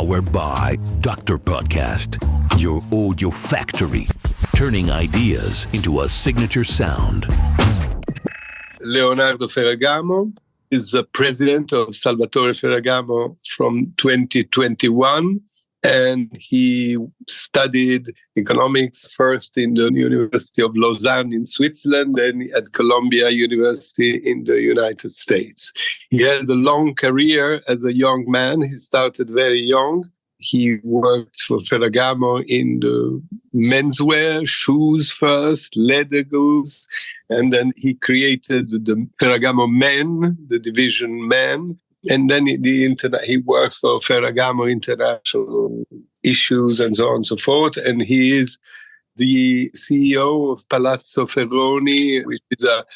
Powered by Dr. Podcast, your audio factory, turning ideas into a signature sound. Leonardo Ferragamo is the president of Salvatore Ferragamo from 2021. And he studied economics first in the University of Lausanne in Switzerland, then at Columbia University in the United States. He had a long career as a young man. He started very young. He worked for Ferragamo in the menswear, shoes first, leather goods, and then he created the Ferragamo Men, the division Men. And then he worked for Ferragamo International Issues and so on and so forth. And he is the CEO of Palazzo Feroni, which is a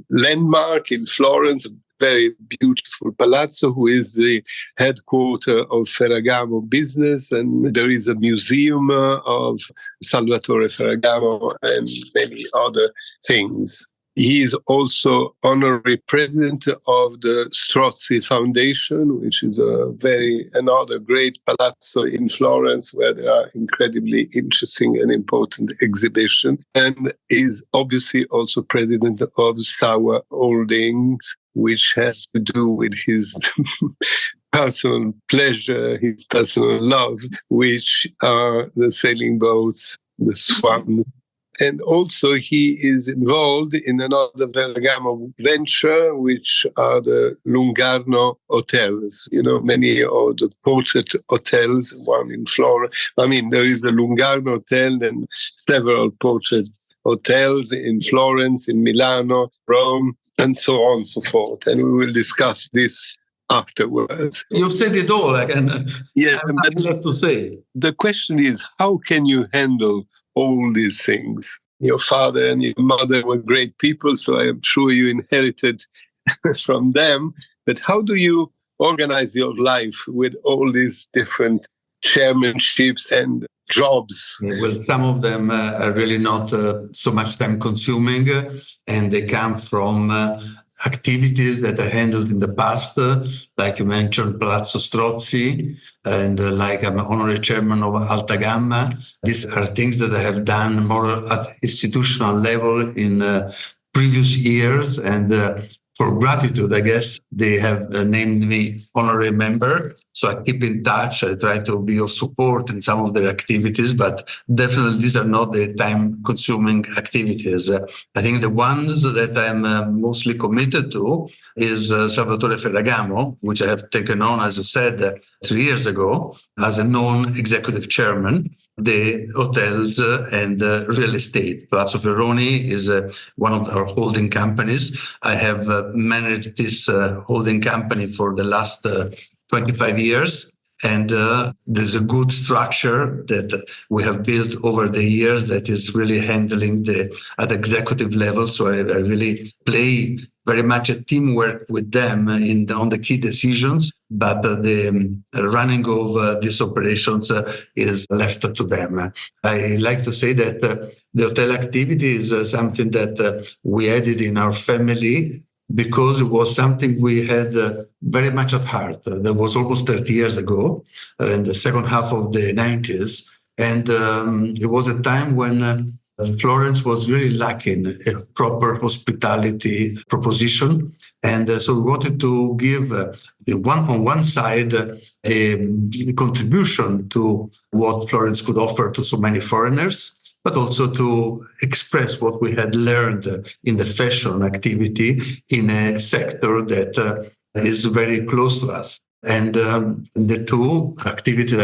landmark in Florence, a very beautiful palazzo, who is the headquarters of Ferragamo business. And there is a museum of Salvatore Ferragamo and many other things. He is also honorary president of the Strozzi Foundation, which is another great palazzo in Florence where there are incredibly interesting and important exhibitions, and is obviously also president of Sawa Holdings, which has to do with his personal pleasure, his personal love, which are the sailing boats, the swans. And also he is involved in another Ferragamo venture, which are the Lungarno hotels. You know, many of the portrait hotels, one in Florence. I mean, there is the Lungarno Hotel and several portrait hotels in Florence, in Milano, Rome, and so on and so forth. And we will discuss this afterwards. You've said it all, I have to say. The question is, how can you handle all these things? Your father and your mother were great people, so I am sure you inherited from them. But how do you organize your life with all these different chairmanships and jobs? Well, some of them are really not so much time consuming, and they come from activities that I handled in the past, like you mentioned, Palazzo Strozzi, and like I'm honorary chairman of Alta Gamma. These are things that I have done more at institutional level in previous years, and for gratitude, I guess, they have named me honorary member. So I keep in touch. I try to be of support in some of their activities, but definitely these are not the time-consuming activities. I think the ones that I'm mostly committed to is Salvatore Ferragamo, which I have taken on, as you said, 3 years ago as a non-executive chairman. The hotels and real estate. Palazzo Feroni is one of our holding companies. I have managed this holding company for the last 25 years. And there's a good structure that we have built over the years that is really handling at executive level. So I really play very much a teamwork with them on the key decisions, but the running of these operations is left to them. I like to say that the hotel activity is something that we added in our family because it was something we had very much at heart. That was almost 30 years ago, in the second half of the 90s. And it was a time when Florence was really lacking a proper hospitality proposition. And so we wanted to give, on one side, a contribution to what Florence could offer to so many foreigners, but also to express what we had learned in the fashion activity in a sector that is very close to us. And the two activities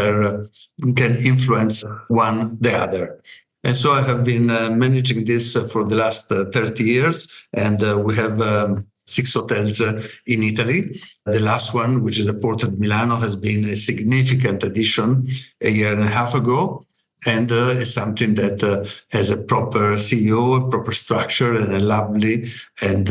can influence one the other. And so I have been managing this for the last 30 years, and we have 6 hotels in Italy. The last one, which is the Port of Milano, has been a significant addition a year and a half ago. And it's something that has a proper CEO, a proper structure, and a lovely and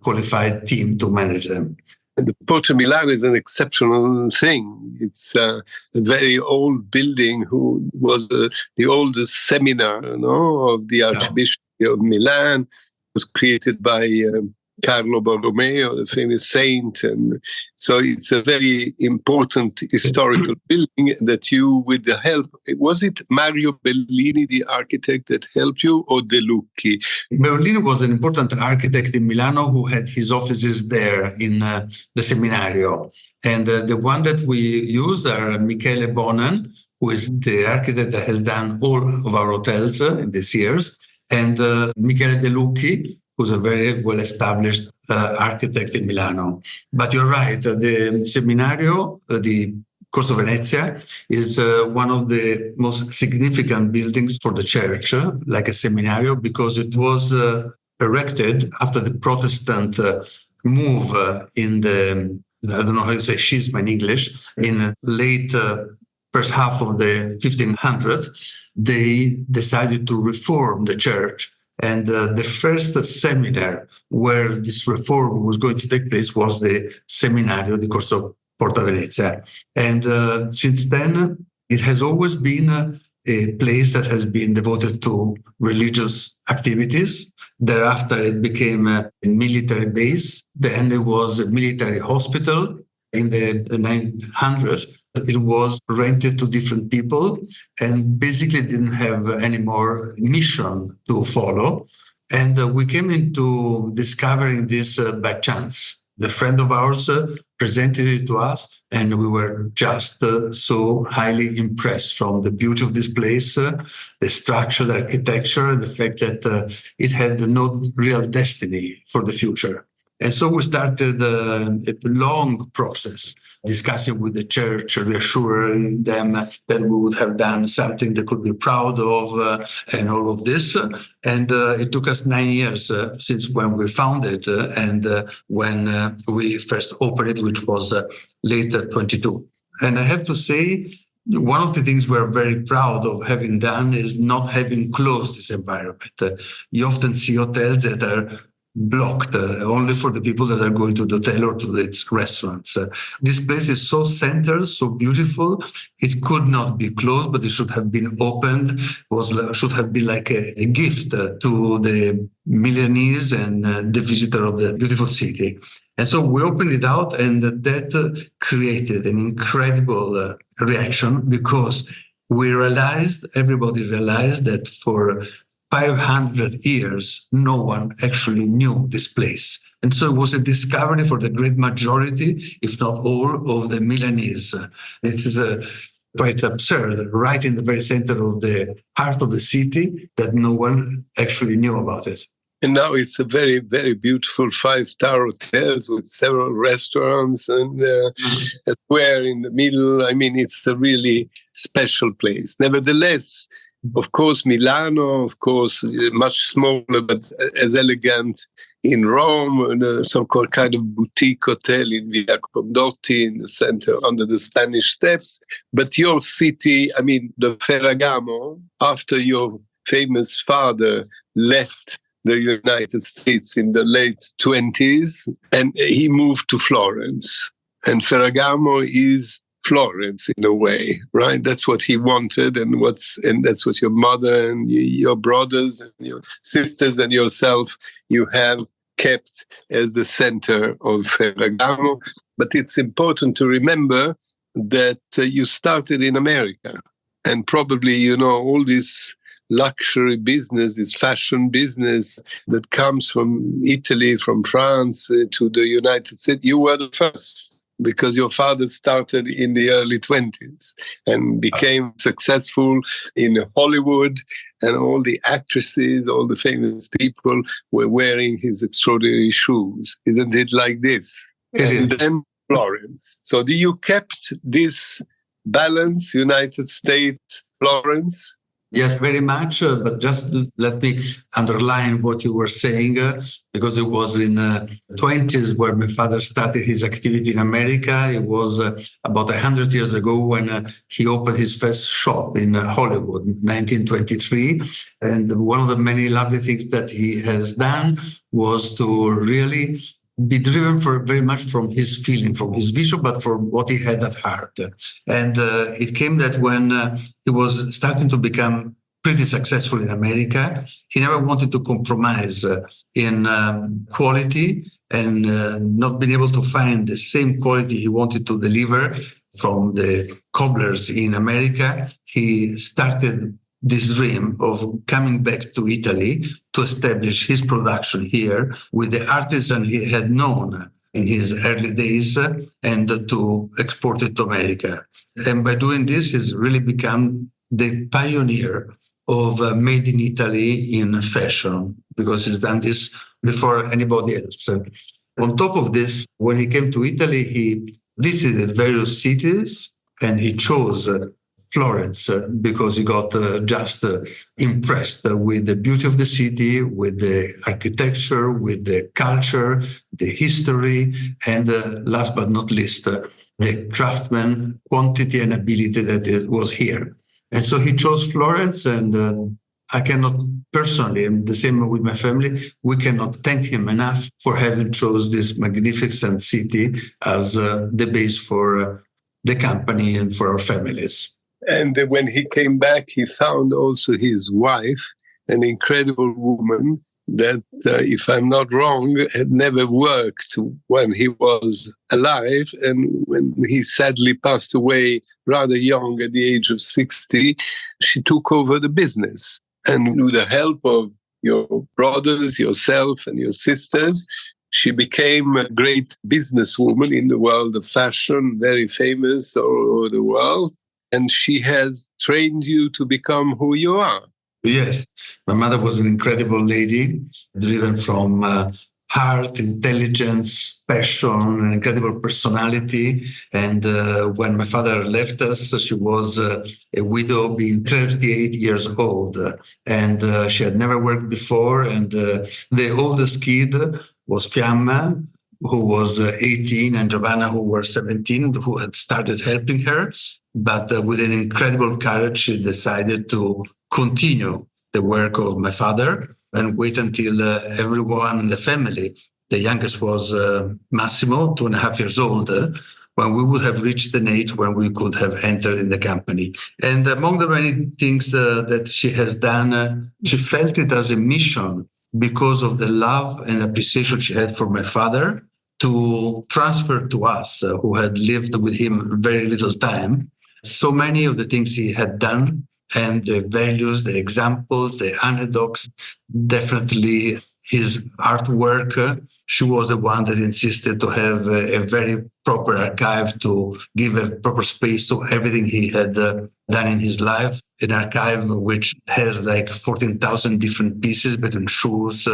qualified team to manage them. The Port of Milan is an exceptional thing. It's a very old building who was the oldest seminar of the Archbishop of Milan. It was created by Carlo Borromeo, the famous saint. And so it's a very important historical building that you, with the help, was it Mario Bellini, the architect, that helped you, or De Lucchi? Bellini was an important architect in Milano who had his offices there in the Seminario. And the one that we used are Michele Bonan, who is the architect that has done all of our hotels in these years, and Michele De Lucchi, who's a very well-established architect in Milano. But you're right, the Seminario, the Corso Venezia, is one of the most significant buildings for the church, like a seminario, because it was erected after the Protestant move in the, I don't know how you say schisma in English, in late first half of the 1500s. They decided to reform the church. And the first seminar where this reform was going to take place was the Seminario di Corso Porta Venezia. And since then, it has always been a place that has been devoted to religious activities. Thereafter, it became a military base. Then it was a military hospital. In the 900s, it was rented to different people and basically didn't have any more mission to follow. And we came into discovering this by chance. The friend of ours presented it to us, and we were just so highly impressed from the beauty of this place, the structure, the architecture, the fact that it had no real destiny for the future. And so we started a long process, discussing with the church, reassuring them that we would have done something they could be proud of, and all of this. And it took us 9 years since when we founded and when we first opened it, which was late 22. And I have to say, one of the things we're very proud of having done is not having closed this environment. You often see hotels that are blocked only for the people that are going to the hotel or to the restaurants. This place is so centered, so beautiful. It could not be closed, but it should have been opened. Should have been like a gift to the Milanese and the visitor of the beautiful city. And so we opened it out, and that created an incredible reaction, because everybody realized that for 500 years, no one actually knew this place. And so it was a discovery for the great majority, if not all, of the Milanese. It is quite absurd, right in the very center of the heart of the city, that no one actually knew about it. And now it's a very, very beautiful 5-star hotel with several restaurants and a square in the middle. I mean, it's a really special place. Nevertheless, of course, Milano, of course, much smaller, but as elegant in Rome, a so-called kind of boutique hotel in Via Condotti in the center under the Spanish Steps. But your city, I mean, the Ferragamo, after your famous father left the United States in the late 20s, and he moved to Florence. And Ferragamo is Florence in a way, right? That's what he wanted, and that's what your mother and your brothers and your sisters and yourself, you have kept as the center of Ferragamo. But it's important to remember that you started in America, and probably, all this luxury business, this fashion business that comes from Italy, from France to the United States, you were the first. Because your father started in the early 20s and became successful in Hollywood, and all the actresses, all the famous people were wearing his extraordinary shoes. Isn't it like this? And then Florence. So do you kept this balance, United States, Florence? Yes, very much. But just let me underline what you were saying, because it was in the 20s where my father started his activity in America. It was about 100 years ago when he opened his first shop in Hollywood, 1923. And one of the many lovely things that he has done was to really be driven very much from his feeling, from his vision, but from what he had at heart. And it came that when he was starting to become pretty successful in America. He never wanted to compromise in quality, and not being able to find the same quality he wanted to deliver from the cobblers in America. He started this dream of coming back to Italy to establish his production here with the artisan he had known in his early days and to export it to America. And by doing this, he's really become the pioneer of made in Italy in fashion, because he's done this before anybody else. On top of this, when he came to Italy, he visited various cities and he chose Florence because he got just impressed with the beauty of the city, with the architecture, with the culture, the history, and last but not least, the craftsman quantity and ability that it was here. And so he chose Florence, and I cannot personally, and the same with my family, we cannot thank him enough for having chose this magnificent city as the base for the company and for our families. And when he came back, he found also his wife, an incredible woman that, if I'm not wrong, had never worked when he was alive. And when he sadly passed away rather young at the age of 60, she took over the business. And with the help of your brothers, yourself, and your sisters, she became a great businesswoman in the world of fashion, very famous all over the world. And she has trained you to become who you are. Yes, my mother was an incredible lady, driven from heart, intelligence, passion, an incredible personality. And when my father left us, she was a widow, being 38 years old. And she had never worked before. And the oldest kid was Fiamma, who was 18, and Giovanna, who were 17, who had started helping her. But with an incredible courage, she decided to continue the work of my father and wait until everyone in the family, the youngest was Massimo, 2.5 years old, when we would have reached an age when we could have entered in the company. And among the many things that she has done, she felt it as a mission because of the love and appreciation she had for my father to transfer to us, who had lived with him very little time, so many of the things he had done, and the values, the examples, the anecdotes, definitely his artwork. She was the one that insisted to have a very proper archive, to give a proper space to everything he had done in his life. An archive which has like 14,000 different pieces between shoes,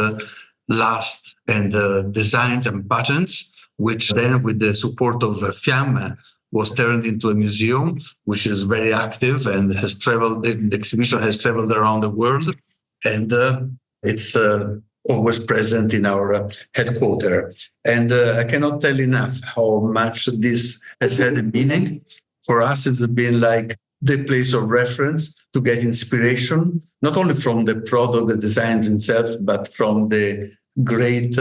lasts, and designs and patterns, which then, with the support of Fiamma, was turned into a museum, which is very active and has traveled. The exhibition has traveled around the world, and it's always present in our headquarters. And I cannot tell enough how much this has had a meaning. For us, it's been like the place of reference to get inspiration, not only from the product, the design itself, but from the great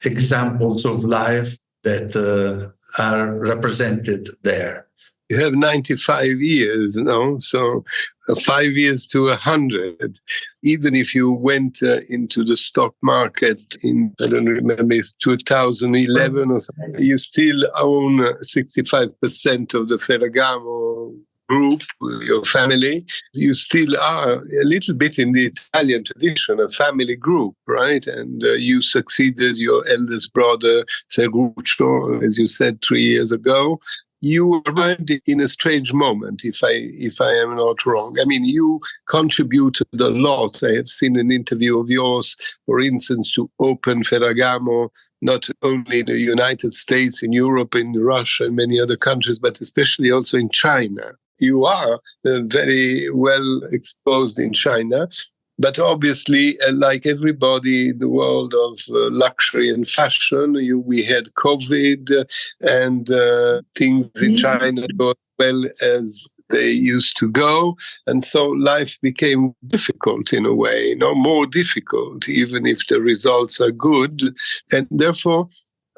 examples of life that are represented there. You have 95 years, no? So 5 years to 100. Even if you went into the stock market in, I don't remember, it's 2011 or something, you still own 65% of the Ferragamo group, your family. You still are a little bit in the Italian tradition, a family group, right? And you succeeded your eldest brother, Ferruccio, as you said, 3 years ago. You arrived in a strange moment, if I am not wrong. I mean, you contributed a lot. I have seen an interview of yours, for instance, to open Ferragamo, not only in the United States, in Europe, in Russia, and many other countries, but especially also in China. You are very well exposed in China. But obviously, like everybody in the world of luxury and fashion, we had COVID and things in China go as well as they used to go. And so life became difficult in a way, more difficult, even if the results are good. And therefore,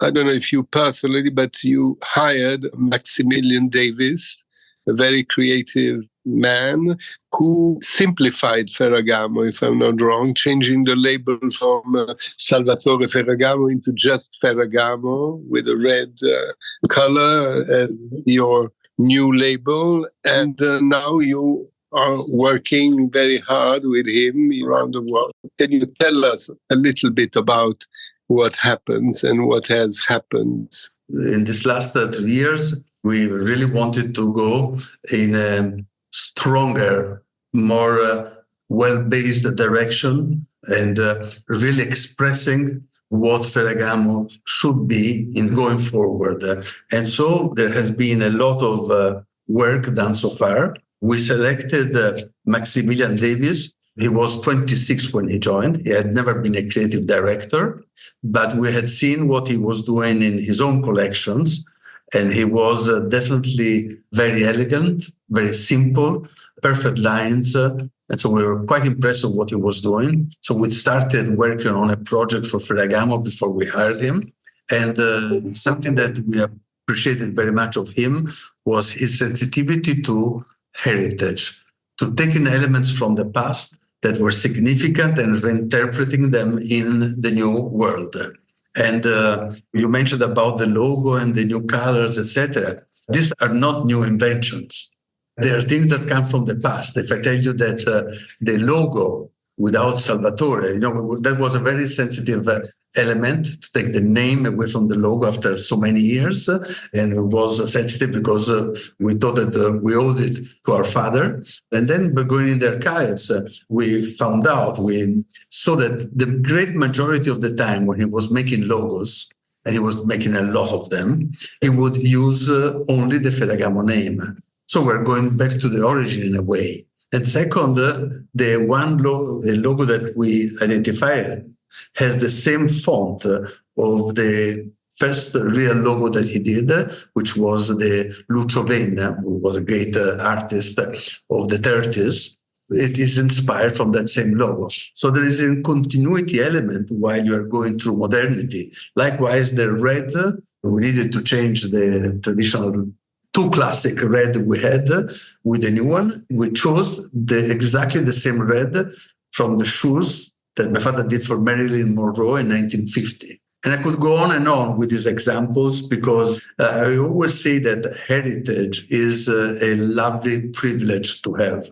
I don't know if you personally, but you hired Maximilian Davis, a very creative man who simplified Ferragamo, if I'm not wrong, changing the label from Salvatore Ferragamo into just Ferragamo with a red color as your new label. And now you are working very hard with him around the world. Can you tell us a little bit about what happens and what has happened? In this last 3 years, we really wanted to go in a stronger, more well-based direction and really expressing what Ferragamo should be in going forward. And so there has been a lot of work done so far. We selected Maximilian Davis. He was 26 when he joined. He had never been a creative director, but we had seen what he was doing in his own collections. And he was definitely very elegant, very simple, perfect lines. And so we were quite impressed with what he was doing. So we started working on a project for Ferragamo before we hired him. And something that we appreciated very much of him was his sensitivity to heritage, to taking elements from the past that were significant and reinterpreting them in the new world. And you mentioned about the logo and the new colors, etc. These are not new inventions. They are things that come from the past. If I tell you that the logo without Salvatore, that was a very sensitive element to take the name away from the logo after so many years. And it was sensitive because we thought that we owed it to our father. And then by going in the archives, we found out, we saw that the great majority of the time when he was making logos, and he was making a lot of them, he would use only the Ferragamo name. So we're going back to the origin in a way. And second, the logo that we identified has the same font of the first real logo that he did, which was the Lucio Venna, who was a great artist of the 30s. It is inspired from that same logo. So there is a continuity element while you are going through modernity. Likewise, the red, we needed to change the traditional two classic red we had with the new one. We chose exactly the same red from the shoes that my father did for Marilyn Monroe in 1950. And I could go on and on with these examples because I always say that heritage is a lovely privilege to have.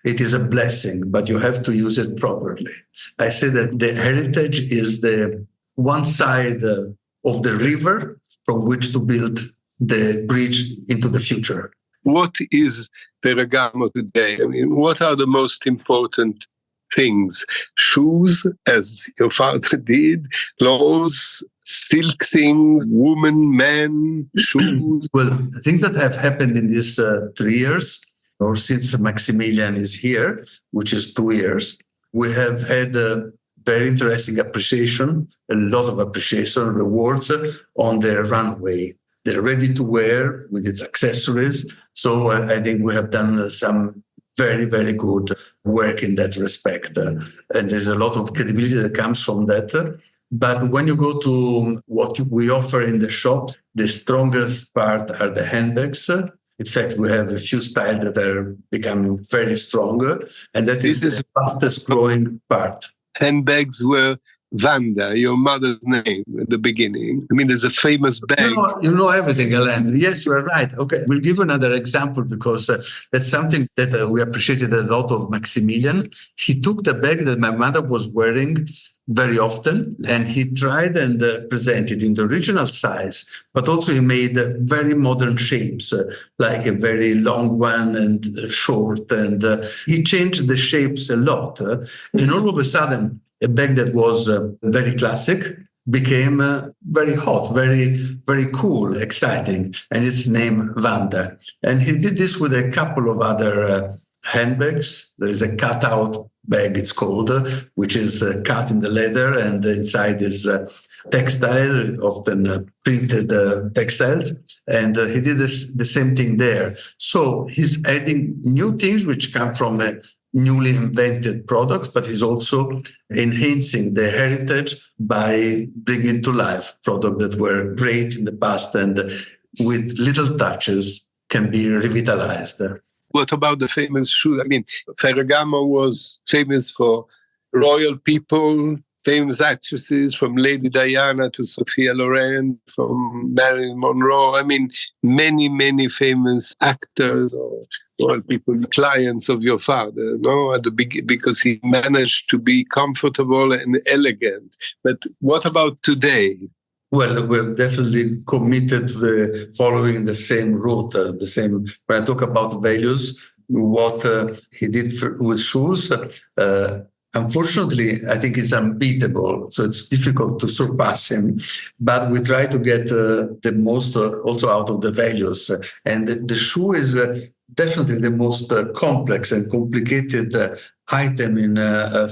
It is a blessing, but you have to use it properly. I say that the heritage is the one side of the river from which to build the bridge into the future. What is Ferragamo today? I mean, what are the most important things? Shoes, as your father did, clothes, silk things, women, men, shoes? Well, things that have happened in these 3 years, or since Maximilian is here, which is 2 years, we have had a very interesting appreciation, a lot of appreciation, rewards on the runway. They're ready to wear with its accessories. So I think we have done some very, very good work in that respect. And there's a lot of credibility that comes from that. But when you go to what we offer in the shops, the strongest part are the handbags. In fact, we have a few styles that are becoming very strong. And that is the fastest growing part. Handbags were Wanda, your mother's name at the beginning. I mean, there's a famous bag. You know everything, Alain. Yes, you are right. Okay, we'll give another example because that's something that we appreciated a lot of Maximilian. He took the bag that my mother was wearing very often and he tried and presented in the original size, but also he made very modern shapes, like a very long one and short. And he changed the shapes a lot. And all of a sudden, a bag that was very classic became very hot, very, very cool, exciting, and its name Wanda. And he did this with a couple of other handbags. There is a cutout bag, it's called, which is cut in the leather, and inside is textile, often printed textiles. And he did the same thing there. So he's adding new things which come from newly invented products, but he's also enhancing the heritage by bringing to life products that were great in the past and with little touches can be revitalized. What about the famous shoes? I mean, Ferragamo was famous for royal people, famous actresses, from Lady Diana to Sophia Loren, from Marilyn Monroe. I mean, many, many famous actors or royal people, clients of your father, no? At the because he managed to be comfortable and elegant. But what about today? Well, we're definitely committed to following the same route, the same. When I talk about values, what he did with shoes, unfortunately, I think it's unbeatable. So it's difficult to surpass him. But we try to get the most also out of the values. And the shoe is definitely the most complex and complicated item in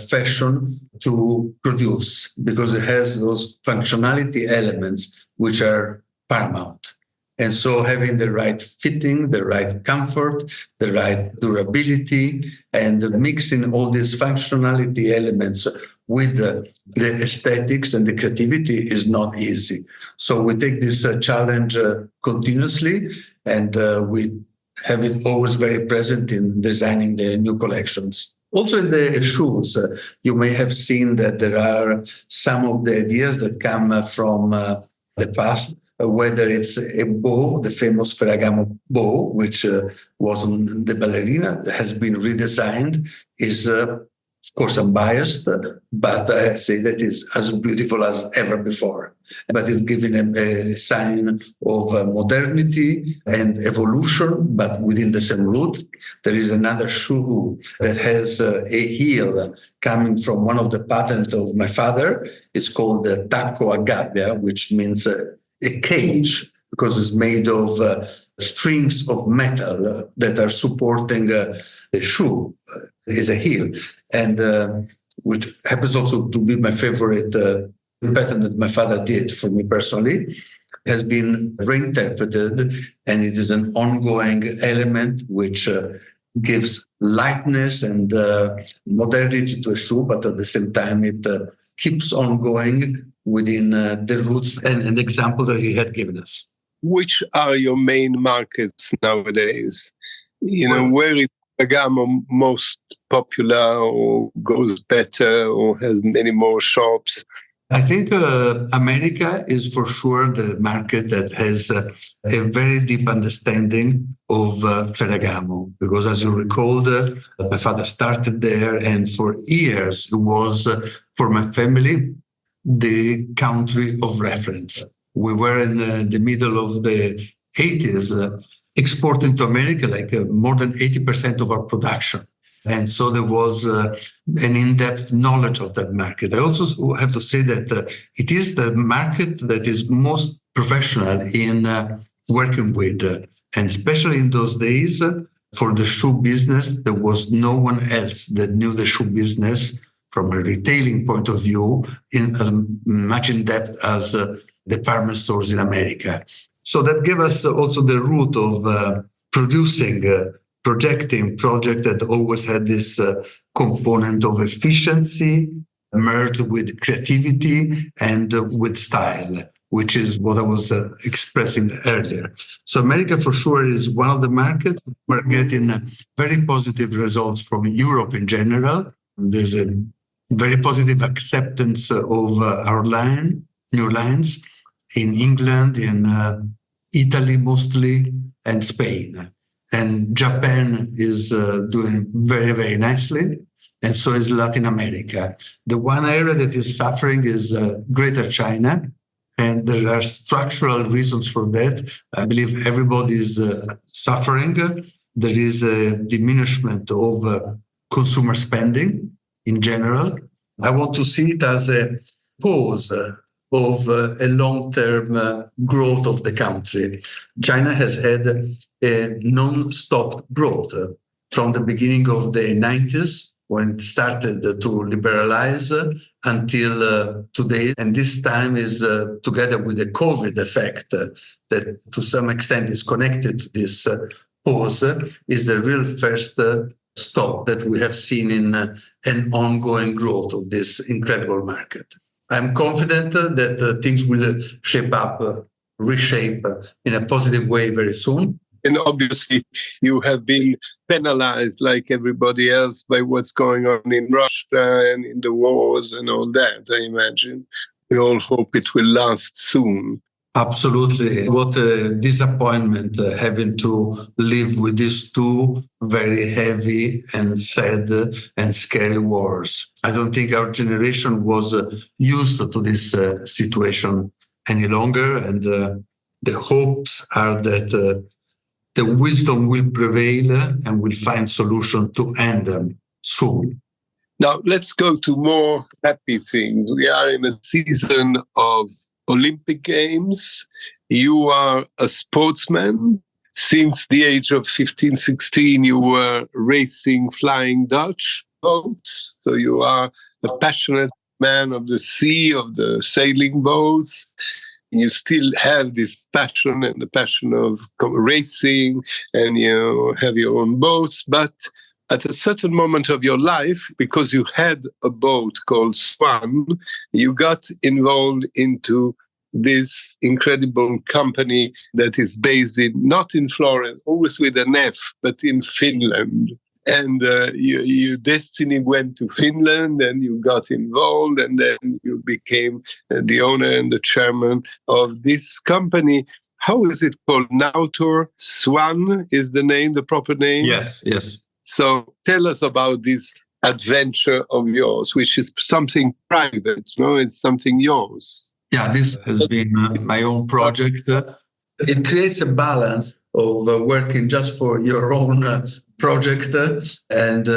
fashion to produce, because it has those functionality elements which are paramount. And so having the right fitting, the right comfort, the right durability, and mixing all these functionality elements with the aesthetics and the creativity is not easy. So we take this challenge continuously, and we have it always very present in designing the new collections. Also in the shoes, you may have seen that there are some of the ideas that come from the past, whether it's a bow, the famous Ferragamo bow, which was on the ballerina, has been redesigned, is of course unbiased, but I say that it's as beautiful as ever before. But it's giving a sign of modernity and evolution, but within the same route. There is another shoe that has a heel coming from one of the patents of my father. It's called the tacco a gabbia, which means a cage, because it's made of strings of metal that are supporting the shoe. Is a heel, and which happens also to be my favorite pattern that my father did for me personally, has been reinterpreted, and it is an ongoing element which gives lightness and modernity to a shoe, but at the same time it keeps on going within the roots and the example that he had given us. Which are your main markets nowadays? Where is Ferragamo most popular, or goes better, or has many more shops? I think America is for sure the market that has a very deep understanding of Ferragamo, because as you recall, my father started there, and for years it was, for my family, the country of reference. We were in the middle of the 80s, exporting to America like more than 80% of our production. And so there was an in-depth knowledge of that market. I also have to say that it is the market that is most professional in working with. And especially in those days, for the shoe business, there was no one else that knew the shoe business from a retailing point of view in as much in depth as department stores in America. So that gave us also the route of producing, projecting project that always had this component of efficiency merged with creativity and with style, which is what I was expressing earlier. So America for sure is one of the markets. We're getting very positive results from Europe in general. There's a very positive acceptance of our new lines in England, in Italy mostly, and Spain. And Japan is doing very, very nicely, and so is Latin America. The one area that is suffering is Greater China, and there are structural reasons for that. I believe everybody is suffering. There is a diminishment of consumer spending in general. I want to see it as a pause of a long-term growth of the country. China has had a non-stop growth from the beginning of the 90s, when it started to liberalize, until today. And this time is together with the COVID effect that to some extent is connected to this pause, is the real first stop that we have seen in an ongoing growth of this incredible market. I'm confident that things will reshape in a positive way very soon. And obviously, you have been penalized like everybody else by what's going on in Russia and in the wars and all that, I imagine. We all hope it will last soon. Absolutely. What a disappointment having to live with these two very heavy and sad and scary wars. I don't think our generation was used to this situation any longer. And the hopes are that the wisdom will prevail and will find solution to end them soon. Now, let's go to more happy things. We are in a season of Olympic Games. You are a sportsman. Since the age of 15, 16, you were racing Flying Dutch boats. So you are a passionate man of the sea, of the sailing boats. You still have this passion and the passion of racing, and you have your own boats. But at a certain moment of your life, because you had a boat called Swan, you got involved into this incredible company that is based not in Florence, always with an F, but in Finland. And your destiny went to Finland, and you got involved, and then you became the owner and the chairman of this company. How is it called? Nautor Swan is the name, the proper name? Yes. So tell us about this adventure of yours, which is something private, no? It's something yours. Yeah, this has been my own project. It creates a balance of working just for your own project and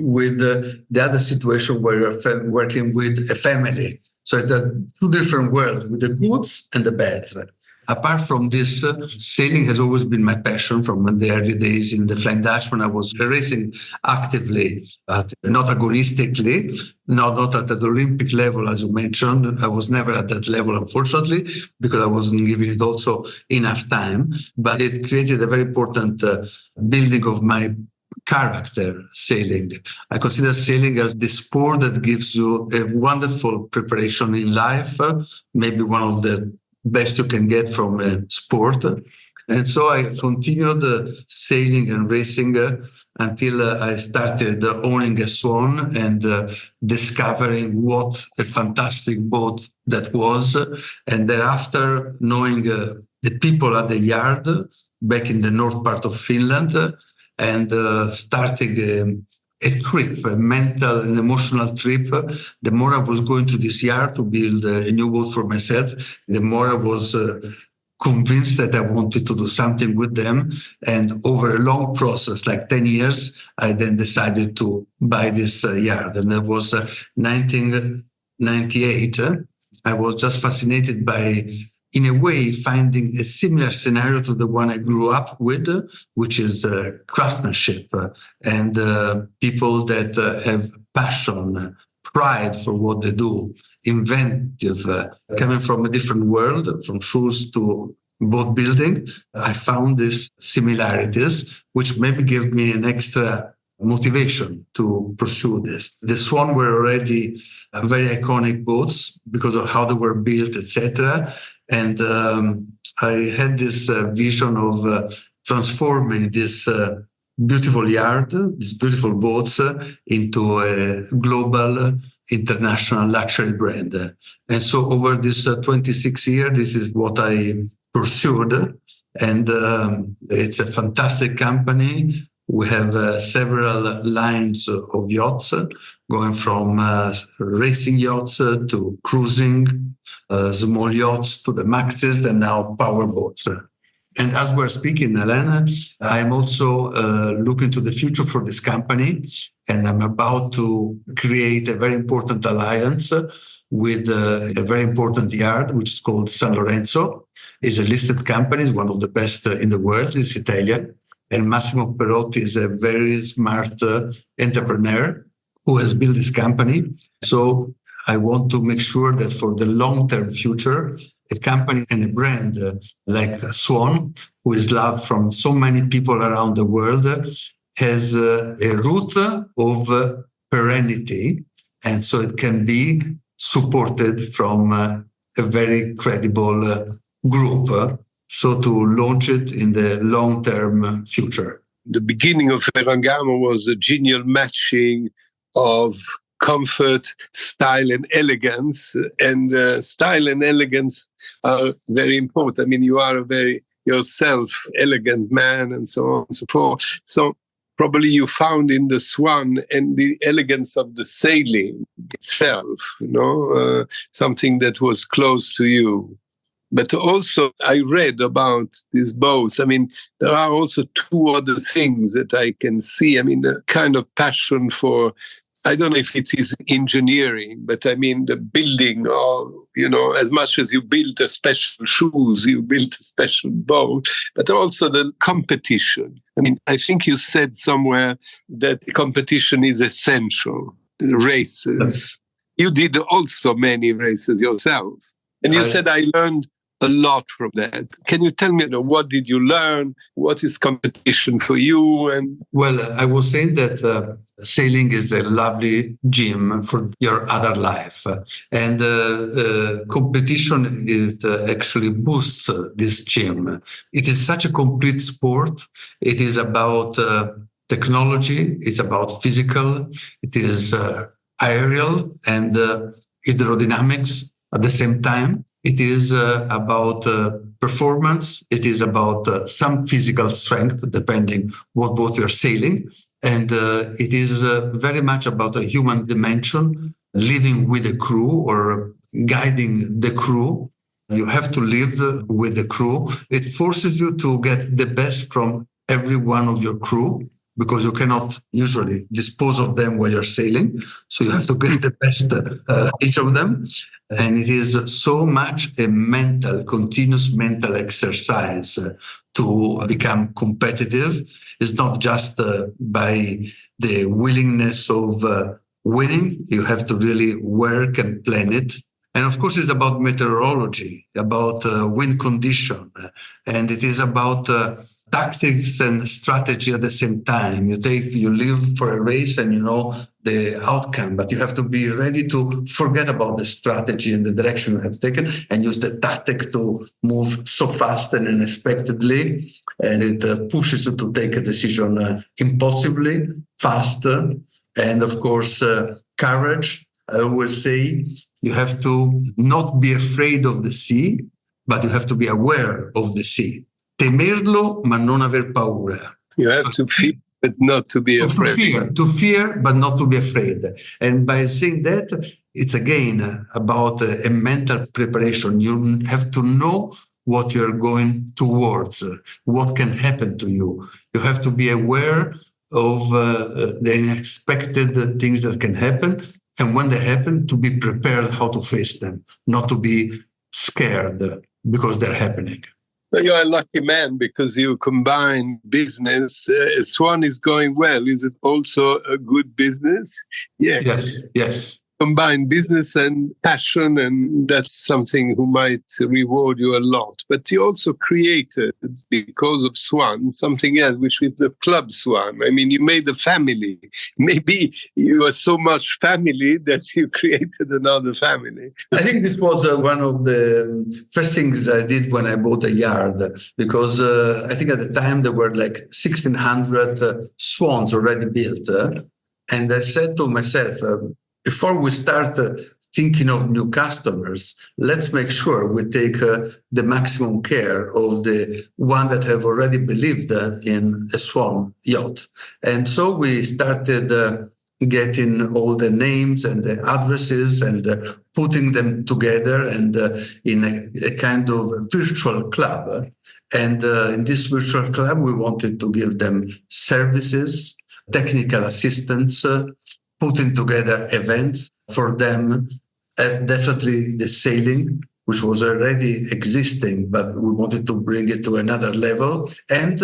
with the other situation where you're working with a family. So it's two different worlds, with the goods and the bads. Apart from this, sailing has always been my passion from the early days in the Flying Dutchman. I was racing actively, not agonistically, not at the Olympic level, as you mentioned. I was never at that level, unfortunately, because I wasn't giving it also enough time. But it created a very important building of my character, sailing. I consider sailing as the sport that gives you a wonderful preparation in life, maybe one of the best you can get from a sport. And so I continued sailing and racing until I started owning a Swan and discovering what a fantastic boat that was. And thereafter, knowing the people at the yard back in the north part of Finland and starting a trip, a mental and emotional trip. The more I was going to this yard to build a new boat for myself, the more I was convinced that I wanted to do something with them. And over a long process, like 10 years, I then decided to buy this yard. And it was 1998. I was just fascinated by, in a way, finding a similar scenario to the one I grew up with, which is craftsmanship and people that have passion, pride for what they do, inventive, coming from a different world, from shoes to boat building. I found these similarities, which maybe gave me an extra motivation to pursue this. The Swan were already very iconic boats because of how they were built, etc. And I had this vision of transforming this beautiful yard, these beautiful boats, into a global, international luxury brand. And so over this 26 years, this is what I pursued. And it's a fantastic company. We have several lines of yachts, going from racing yachts to cruising, small yachts to the maxes, and now power boats. And as we're speaking, Alain, I'm also looking to the future for this company, and I'm about to create a very important alliance with a very important yard, which is called Sanlorenzo. It's a listed company, it's one of the best in the world. It's Italian. And Massimo Perotti is a very smart entrepreneur who has built this company. So I want to make sure that for the long-term future, a company and a brand like Swan, who is loved from so many people around the world, has a root of perennity. And so it can be supported from a very credible group so to launch it in the long-term future. The beginning of Ferragamo was a genial matching of comfort, style, and elegance. And style and elegance are very important. I mean, you are a very yourself elegant man and so on and so forth. So probably you found in the Swan and the elegance of the sailing itself, something that was close to you. But also, I read about these boats. I mean, there are also two other things that I can see. I mean, a kind of passion for, I don't know if it is engineering, but I mean, the building of, as much as you build a special shoes, you build a special boat, but also the competition. I mean, I think you said somewhere that competition is essential. Races. You did also many races yourself. And you said, I learned a lot from that. Can you tell me, what did you learn? What is competition for you? And well, I was saying that sailing is a lovely gym for your other life, and competition is actually boosts this gym. It is such a complete sport. It is about technology. It's about physical. It is aerial and hydrodynamics at the same time. It is about performance. It is about some physical strength, depending what boat you're sailing. And it is very much about a human dimension, living with the crew or guiding the crew. You have to live with the crew. It forces you to get the best from every one of your crew, because you cannot usually dispose of them while you're sailing. So you have to get the best each of them. And it is so much a continuous mental exercise to become competitive. It's not just by the willingness of winning. You have to really work and plan it. And of course, it's about meteorology, about wind condition. And it is about tactics and strategy at the same time. You live for a race and you know the outcome, but you have to be ready to forget about the strategy and the direction you have taken and use the tactic to move so fast and unexpectedly. And it pushes you to take a decision impulsively, faster. And of course, courage. I always say you have to not be afraid of the sea, but you have to be aware of the sea. Temerlo, ma non aver paura. You have to fear, but not to be afraid. To fear, but not to be afraid. And by saying that, it's again about a mental preparation. You have to know what you're going towards, what can happen to you. You have to be aware of the unexpected things that can happen. And when they happen, to be prepared how to face them, not to be scared because they're happening. You're a lucky man because you combine business. Swan is going well. Is it also a good business? Yes. Combine business and passion, and that's something who might reward you a lot. But you also created, because of Swan, something else, which is the Club Swan. I mean, you made a family. Maybe you are so much family that you created another family. I think this was one of the first things I did when I bought a yard, because I think at the time there were like 1,600 swans already built. And I said to myself, before we start thinking of new customers, let's make sure we take the maximum care of the one that have already believed in a Swan yacht. And so we started getting all the names and the addresses and putting them together and in a kind of virtual club. And in this virtual club, we wanted to give them services, technical assistance, putting together events for them, definitely the sailing, which was already existing, but we wanted to bring it to another level. And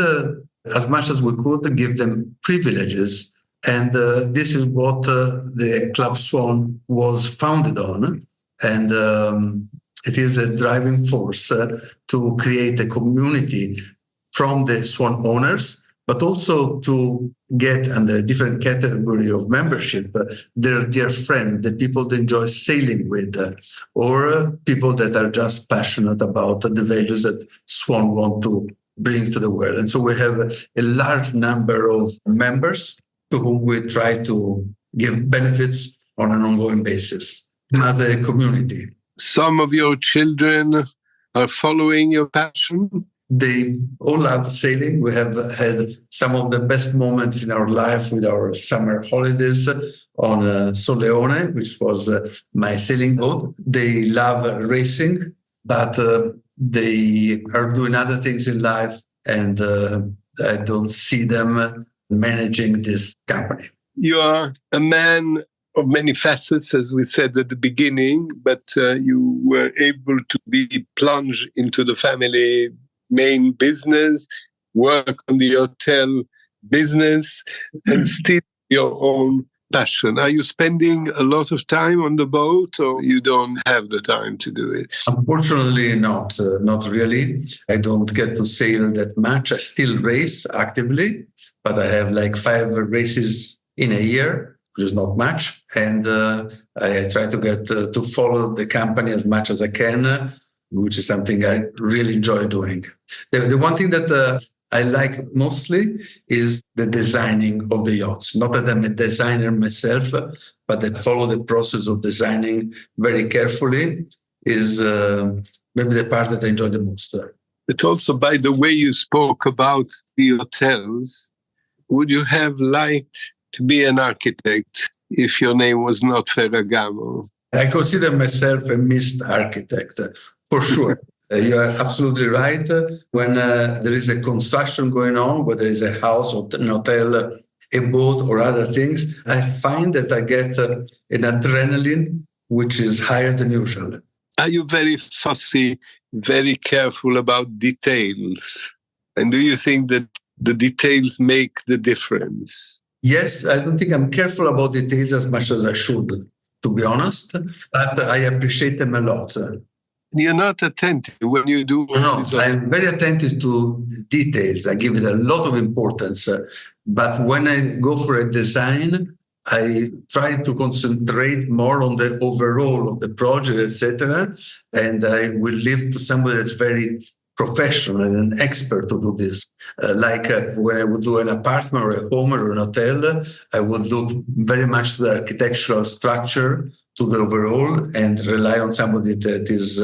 as much as we could, give them privileges. And this is what the Club Swan was founded on. And it is a driving force to create a community from the Swan owners, but also to get under a different category of membership, their dear friend, the people they enjoy sailing with, or people that are just passionate about the values that Swan want to bring to the world. And so we have a large number of members to whom we try to give benefits on an ongoing basis as a community. Some of your children are following your passion? They all love sailing. We have had some of the best moments in our life with our summer holidays on Sanlorenzo, which was my sailing boat. They love racing, but they are doing other things in life, and I don't see them managing this company. You are a man of many facets, as we said at the beginning, but you were able to be plunged into the family main business, work on the hotel business, and still your own passion. Are you spending a lot of time on the boat, or you don't have the time to do it? Unfortunately, not really. I don't get to sail that much. I still race actively, but I have like 5 races in a year, which is not much. And I try to get to follow the company as much as I can, which is something I really enjoy doing. The one thing that I like mostly is the designing of the yachts. Not that I'm a designer myself, but I follow the process of designing very carefully is maybe the part that I enjoy the most. But also, by the way you spoke about the hotels, would you have liked to be an architect if your name was not Ferragamo? I consider myself a missed architect, for sure. You are absolutely right. When there is a construction going on, whether it's a house or an hotel, a boat or other things, I find that I get an adrenaline which is higher than usual. Are you very fussy, very careful about details? And do you think that the details make the difference? Yes, I don't think I'm careful about details as much as I should, to be honest, but I appreciate them a lot. You're not attentive when you do. No, I'm very attentive to details. I give it a lot of importance. But when I go for a design, I try to concentrate more on the overall of the project, etc. And I will leave to somebody that's very professional and an expert to do this. When I would do an apartment or a home or an hotel, I would look very much to the architectural structure, to the overall, and rely on somebody that is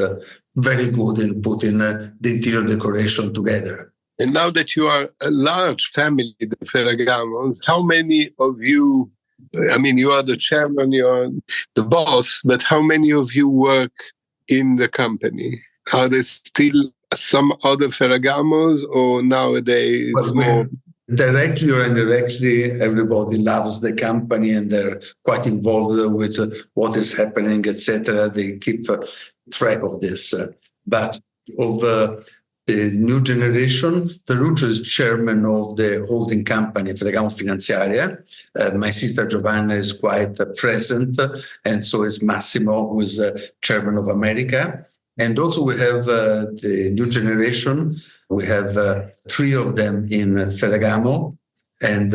very good in putting the interior decoration together. And now that you are a large family, the Ferragamos, how many of you, I mean, you are the chairman, you are the boss, but how many of you work in the company? Are there still some other Ferragamos, or nowadays it's more? Directly or indirectly, everybody loves the company and they're quite involved with what is happening, etc. They keep track of this. But of the new generation, Ferruccio is chairman of the holding company, Ferragamo Finanziaria. My sister Giovanna is quite present, and so is Massimo, who is chairman of America. And also we have the new generation. We have 3 of them in Ferragamo and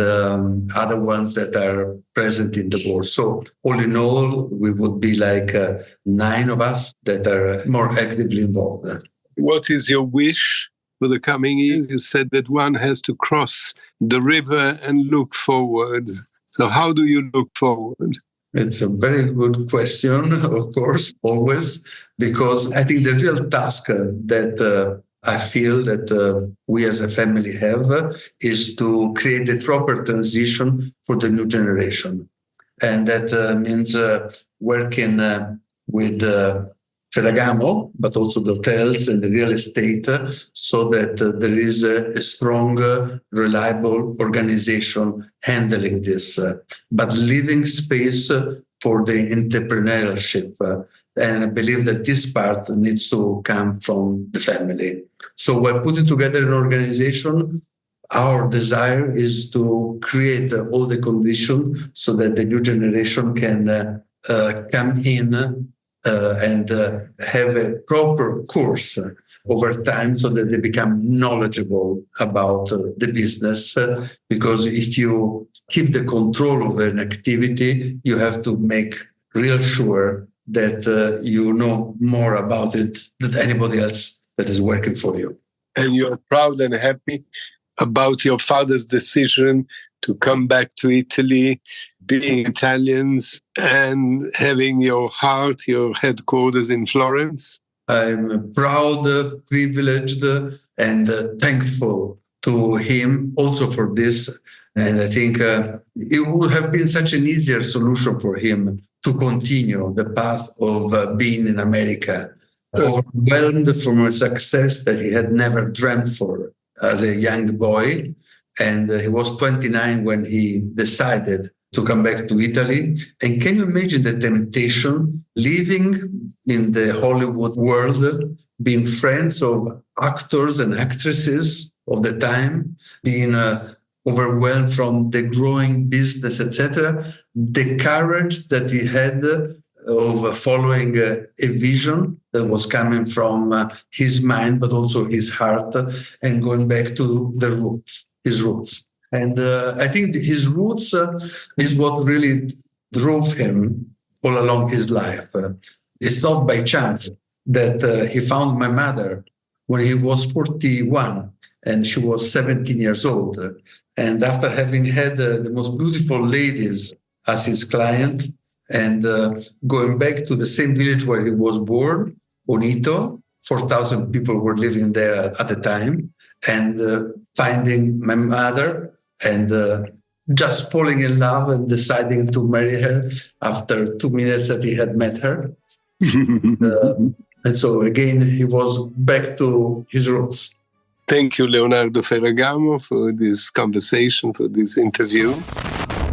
other ones that are present in the board. So all in all, we would be like 9 of us that are more actively involved. What is your wish for the coming years? You said that one has to cross the river and look forward. So how do you look forward? It's a very good question, of course, always, because I think the real task that I feel that we as a family have is to create a proper transition for the new generation. And that means working with Ferragamo, but also the hotels and the real estate, so that there is a strong, reliable organization handling this, but leaving space for the entrepreneurship. And I believe that this part needs to come from the family. So we're putting together an organization. Our desire is to create all the conditions so that the new generation can come in and have a proper course over time so that they become knowledgeable about the business. Because if you keep the control over an activity, you have to make real sure that you know more about it than anybody else that is working for you. And you're proud and happy about your father's decision to come back to Italy, being Italians and having your heart, your headquarters in Florence? I'm proud, privileged, and thankful to him also for this. And I think it would have been such an easier solution for him to continue the path of being in America, overwhelmed from a success that he had never dreamt for as a young boy. And he was 29 when he decided to come back to Italy. And can you imagine the temptation, living in the Hollywood world, being friends of actors and actresses of the time, being overwhelmed from the growing business, etc. The courage that he had of following a vision that was coming from his mind, but also his heart, and going back to the roots, his roots. And I think his roots is what really drove him all along his life. It's not by chance that he found my mother when he was 41 and she was 17 years old. And after having had the most beautiful ladies as his client and going back to the same village where he was born, Bonito, 4,000 people were living there at the time, and finding my mother and just falling in love and deciding to marry her after 2 minutes that he had met her. And so again, he was back to his roots. Thank you, Leonardo Ferragamo, for this conversation, for this interview.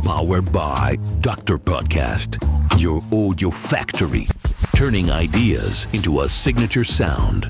Powered by Dr. Podcast, your audio factory, turning ideas into a signature sound.